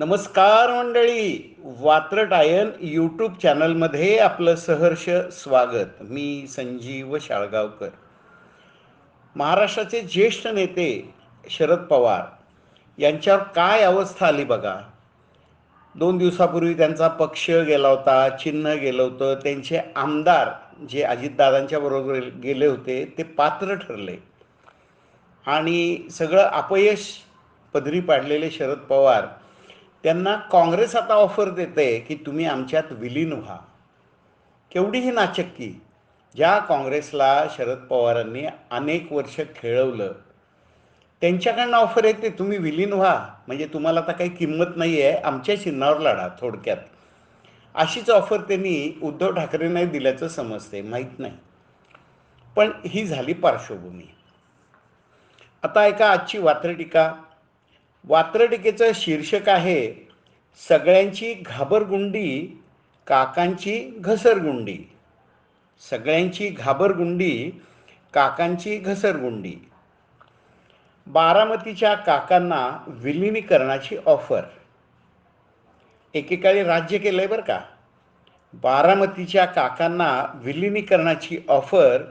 नमस्कार मंडळी. वात्रटायन यूट्यूब चॅनलमध्ये आपलं सहर्ष स्वागत. मी संजीव शाळगावकर. महाराष्ट्राचे ज्येष्ठ नेते शरद पवार यांच्यावर काय अवस्था आली बघा. 2 दिवसापूर्वी त्यांचा पक्ष गेला होता, चिन्ह गेलं होतं. त्यांचे आमदार जे अजितदादांच्या बरोबर गेले होते ते पात्र ठरले आणि सगळं अपयश पदरी पाडलेले शरद पवार त्यांना काँग्रेस आता ऑफर देते की तुम्ही आमच्यात विलीन व्हा. केवढी ही नाचक्की. ज्या काँग्रेसला शरद पवारांनी अनेक वर्ष खेळवलं त्यांच्याकडनं ऑफर येते तुम्ही विलीन व्हा, म्हणजे तुम्हाला आता काही किंमत नाही आहे, आमच्या चिन्हावर लढा. थोडक्यात अशीच ऑफर त्यांनी उद्धव ठाकरेंना दिल्याचं समजते, माहीत नाही. पण ही झाली पार्श्वभूमी. आता ऐका आजची वात्रटिका. वात्रटिकेचं शीर्षक आहे सगळ्यांची घाबरगुंडी काकांची घसरगुंडी. सगळ्यांची घाबरगुंडी काकांची घसरगुंडी. बारामतीच्या काकांना विलिनीकरणाची ऑफर. एकेकाळी राज्य केलंय बरं का. बारामतीच्या काकांना विलिनीकरणाची ऑफर.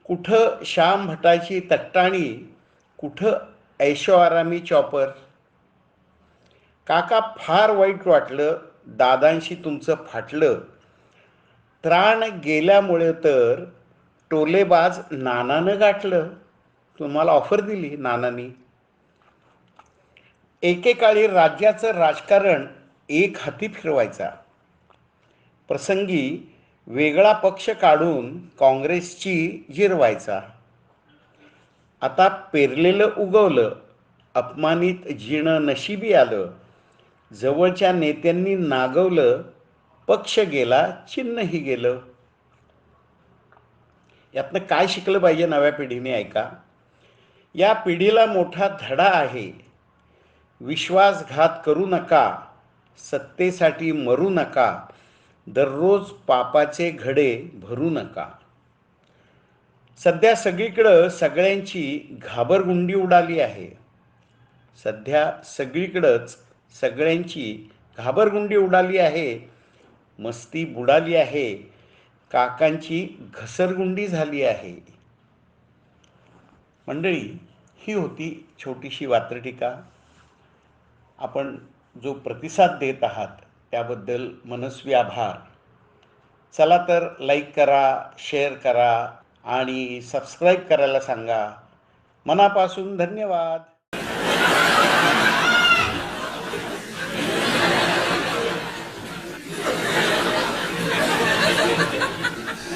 कुठं श्याम भटाची तट्टाणी, कुठं ऐशोआरामी चॉपर. काका फार वाईट वाटलं, दादांशी तुमचं फाटलं. त्राण गेल्यामुळे तर टोलेबाज नानानं गाठलं. तुम्हाला ऑफर दिली नानांनी. एकेकाळी राज्याचं राजकारण एक हाती फिरवायचा. प्रसंगी वेगळा पक्ष काढून काँग्रेसची जिरवायचा. आता पेरलेलं उगवलं, अपमानित जीणं नशिबी आलं. जवळच्या नेत्यांनी नागवलं, पक्ष गेला चिन्हही गेलं. यातनं काय शिकलं पाहिजे नव्या पिढीने ऐका. या पिढीला मोठा धडा आहे. विश्वासघात करू नका, सत्तेसाठी मरू नका, दररोज पापाचे घडे भरू नका. सध्या सगळीकडं सगळ्यांची घाबरगुंडी उडाली आहे. सध्या सगळीकडंच सगळ्यांची घाबरगुंडी उडाली आहे. मस्ती बुडाली आहे. काकांची घसरगुंडी झाली आहे. मंडळी, ही होती छोटीशी वात्रटिका. आपण जो प्रतिसाद देत आहात त्याबद्दल मनस्वी आभार. चला तर लाईक करा, शेअर करा आणि सबस्क्राईब करायला सांगा. मनापासून धन्यवाद.